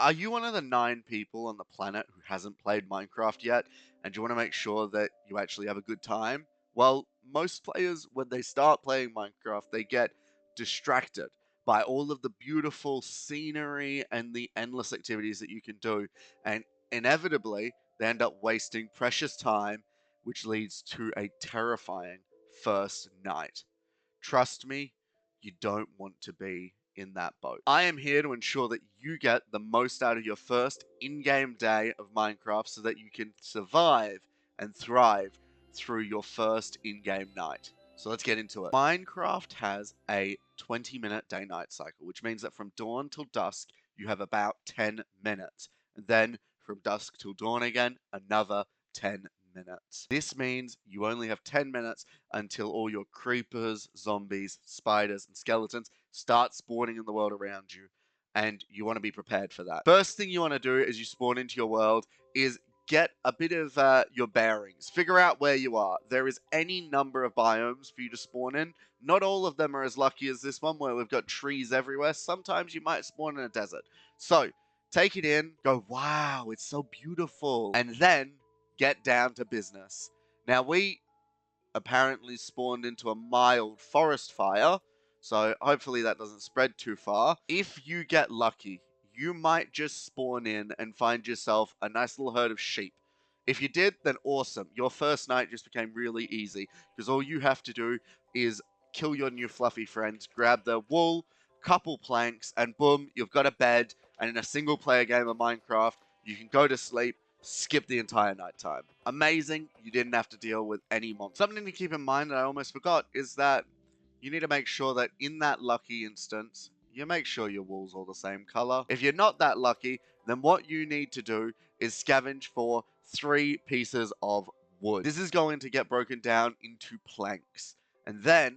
Are you one of the 9 people on the planet who hasn't played Minecraft yet, and do you want to make sure that you actually have a good time? Well, most players, when they start playing Minecraft, they get distracted by all of the beautiful scenery and the endless activities that you can do, and inevitably, they end up wasting precious time, which leads to a terrifying first night. Trust me, you don't want to be in that boat. I am here to ensure that you get the most out of your first in-game day of Minecraft so that you can survive and thrive through your first in-game night. So let's get into it. Minecraft has a 20-minute day-night cycle, which means that from dawn till dusk, you have about 10 minutes. And then from dusk till dawn again, another 10 minutes. This means you only have 10 minutes until all your creepers, zombies, spiders, and skeletons start spawning in the world around you, and you want to be prepared for that. First thing you want to do as you spawn into your world is get a bit of your bearings. Figure out where you are. There is any number of biomes for you to spawn in. Not all of them are as lucky as this one where we've got trees everywhere. Sometimes you might spawn in a desert. So, take it in, go, wow, it's so beautiful, and then get down to business. Now, we apparently spawned into a mild forest fire, so hopefully that doesn't spread too far. If you get lucky, you might just spawn in and find yourself a nice little herd of sheep. If you did, then awesome. Your first night just became really easy, because all you have to do is kill your new fluffy friends, grab their wool, couple planks, and boom, you've got a bed, and in a single player game of Minecraft, you can go to sleep, skip the entire night time. Amazing, you didn't have to deal with any monsters. Something to keep in mind that I almost forgot is that you need to make sure that in that lucky instance, you make sure your wool's all the same color. If you're not that lucky, then what you need to do is scavenge for 3 pieces of wood. This is going to get broken down into planks. And then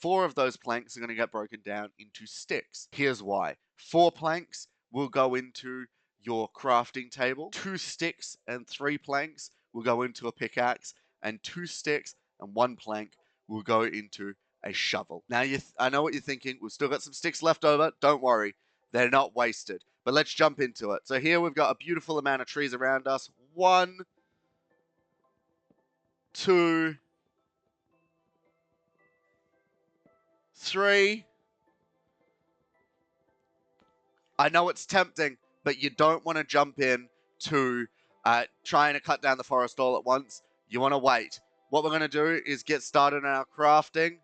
4 of those planks are going to get broken down into sticks. Here's why. 4 planks will go into your crafting table. 2 sticks and 3 planks will go into a pickaxe, and 2 sticks and 1 plank will go into a shovel. Now, I know what you're thinking. We've still got some sticks left over. Don't worry. They're not wasted. But let's jump into it. So here we've got a beautiful amount of trees around us. 1, 2, 3. I know it's tempting, but you don't want to jump in to trying to cut down the forest all at once. You want to wait. What we're going to do is get started on our crafting.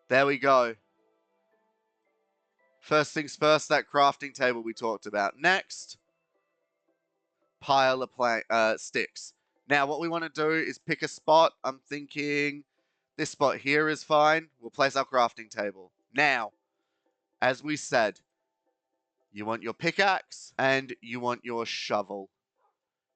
There we go. First things first, that crafting table we talked about. Next, pile of sticks. Now, what we want to do is pick a spot. I'm thinking this spot here is fine. We'll place our crafting table. Now, as we said, you want your pickaxe and you want your shovel.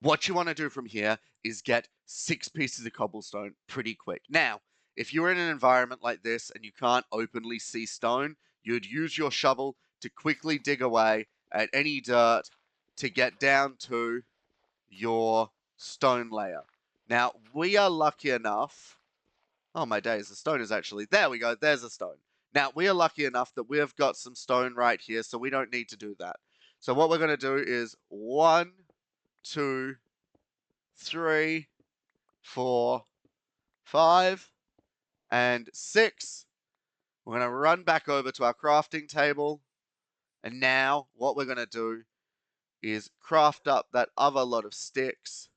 What you want to do from here is get 6 pieces of cobblestone pretty quick. Now, if you're in an environment like this and you can't openly see stone, you'd use your shovel to quickly dig away at any dirt to get down to your stone layer. Now, we are lucky enough... Oh my days, the stone is actually... There we go, there's a stone. Now, we are lucky enough that we've got some stone right here, so we don't need to do that. So what we're going to do is 1, 2, 3, 4, 5, and 6. We're going to run back over to our crafting table. And now what we're going to do is craft up that other lot of sticks.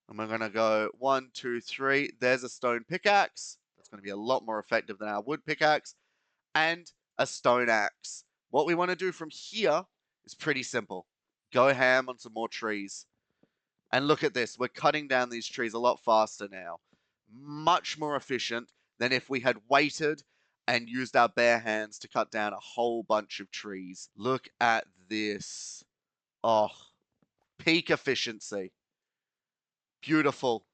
And we're going to go 1, 2, 3. There's a stone pickaxe. That's going to be a lot more effective than our wood pickaxe. And a stone axe. What we want to do from here is pretty simple. Go ham on some more trees. And look at this. We're cutting down these trees a lot faster now. Much more efficient than if we had waited and used our bare hands to cut down a whole bunch of trees. Look at this. Oh, peak efficiency. Beautiful.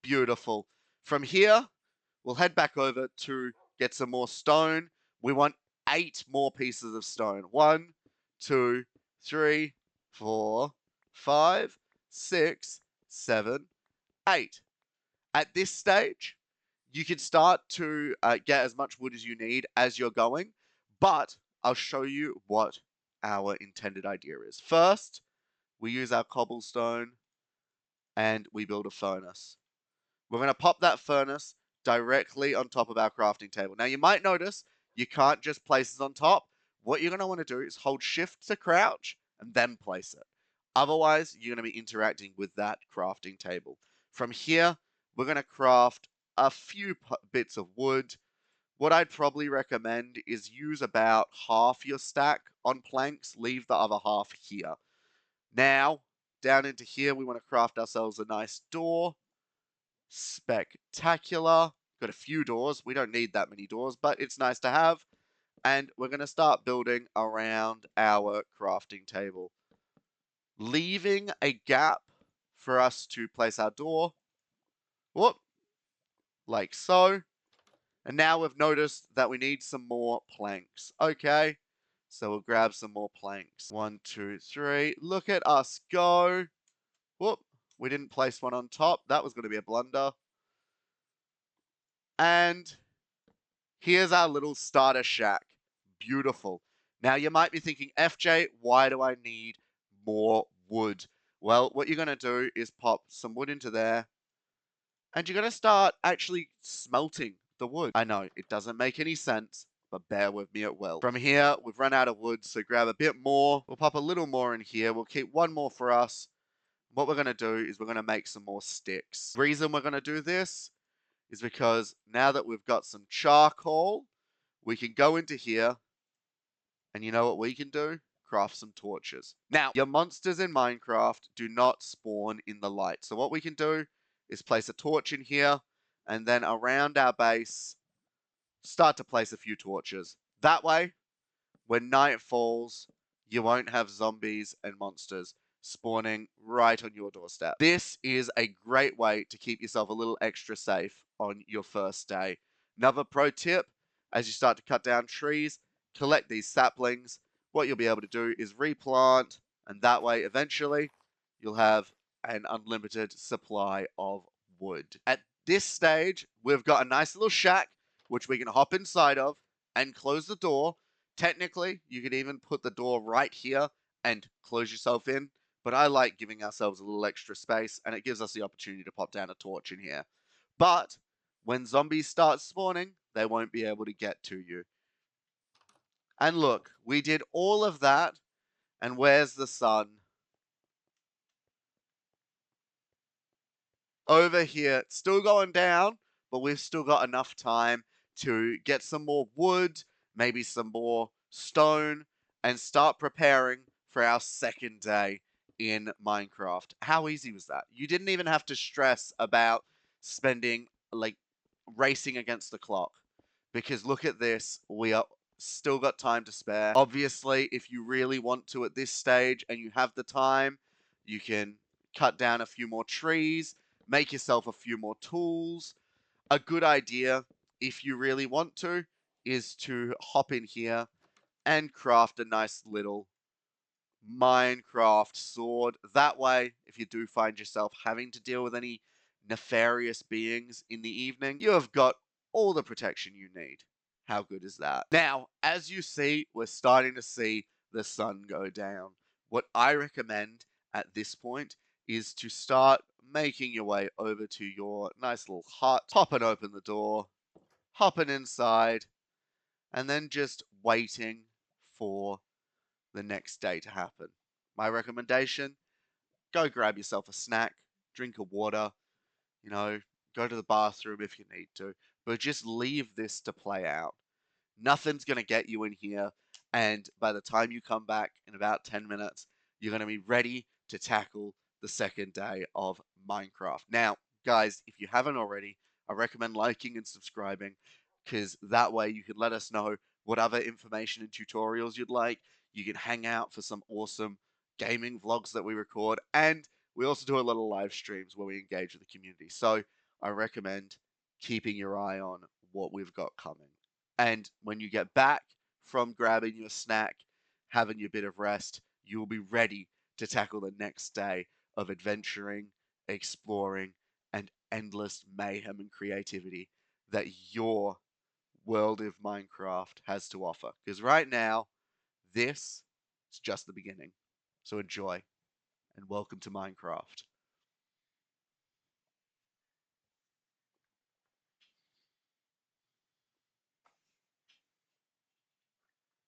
Beautiful. From here, we'll head back over to get some more stone. We want 8 more pieces of stone. 1, 2, 3, 4, 5, 6, 7, 8. At this stage, you can start to get as much wood as you need as you're going, but I'll show you what our intended idea is. First, we use our cobblestone and we build a furnace. We're going to pop that furnace directly on top of our crafting table. Now, you might notice you can't just place it on top. What you're going to want to do is hold shift to crouch and then place it. Otherwise, you're going to be interacting with that crafting table. From here, we're going to craft a few bits of wood. What I'd probably recommend is use about half your stack on planks, leave the other half here. Now, down into here, we want to craft ourselves a nice door. Spectacular. Got a few doors. We don't need that many doors, but it's nice to have. And we're going to start building around our crafting table, leaving a gap for us to place our door. Whoop, like so. And now we've noticed that we need some more planks. Okay, so we'll grab some more planks. 1, 2, 3. Look at us go. Whoop, we didn't place one on top. That was going to be a blunder. And here's our little starter shack. Beautiful. Now you might be thinking, FJ, why do I need more wood? Well, what you're going to do is pop some wood into there, and you're going to start actually smelting the wood. I know, it doesn't make any sense, but bear with me, it will. From here, we've run out of wood, so grab a bit more. We'll pop a little more in here. We'll keep one more for us. What we're going to do is we're going to make some more sticks. The reason we're going to do this is because now that we've got some charcoal, we can go into here, and you know what we can do? Craft some torches. Now, your monsters in Minecraft do not spawn in the light. So what we can do is place a torch in here, and then around our base, start to place a few torches. That way, when night falls, you won't have zombies and monsters spawning right on your doorstep. This is a great way to keep yourself a little extra safe on your first day. Another pro tip, as you start to cut down trees, collect these saplings. What you'll be able to do is replant, and that way, eventually, you'll have an unlimited supply of wood. At this stage, we've got a nice little shack, which we can hop inside of and close the door. Technically, you could even put the door right here and close yourself in, but I like giving ourselves a little extra space, and it gives us the opportunity to pop down a torch in here. But when zombies start spawning, they won't be able to get to you. And look, we did all of that, and where's the sun? Over here, it's still going down, but we've still got enough time to get some more wood, maybe some more stone, and start preparing for our second day in Minecraft. How easy was that? You didn't even have to stress about spending, like, racing against the clock. Because look at this, we are still got time to spare. Obviously, if you really want to at this stage and you have the time, you can cut down a few more trees, make yourself a few more tools. A good idea, if you really want to, is to hop in here and craft a nice little Minecraft sword. That way, if you do find yourself having to deal with any nefarious beings in the evening, you have got all the protection you need. How good is that? Now, as you see, we're starting to see the sun go down. What I recommend at this point is to start making your way over to your nice little hut, popping open the door, hopping inside, and then just waiting for the next day to happen. My recommendation, go grab yourself a snack, drink a water, you know, go to the bathroom if you need to, but just leave this to play out. Nothing's going to get you in here, and by the time you come back in about 10 minutes, you're going to be ready to tackle the second day of Minecraft. Now, guys, if you haven't already, I recommend liking and subscribing, because that way you can let us know what other information and tutorials you'd like. You can hang out for some awesome gaming vlogs that we record, and we also do a lot of live streams where we engage with the community. So I recommend keeping your eye on what we've got coming. And when you get back from grabbing your snack, having your bit of rest, you will be ready to tackle the next day of adventuring, exploring, and endless mayhem and creativity that your world of Minecraft has to offer. Because right now, this It's just the beginning. So enjoy, and welcome to Minecraft.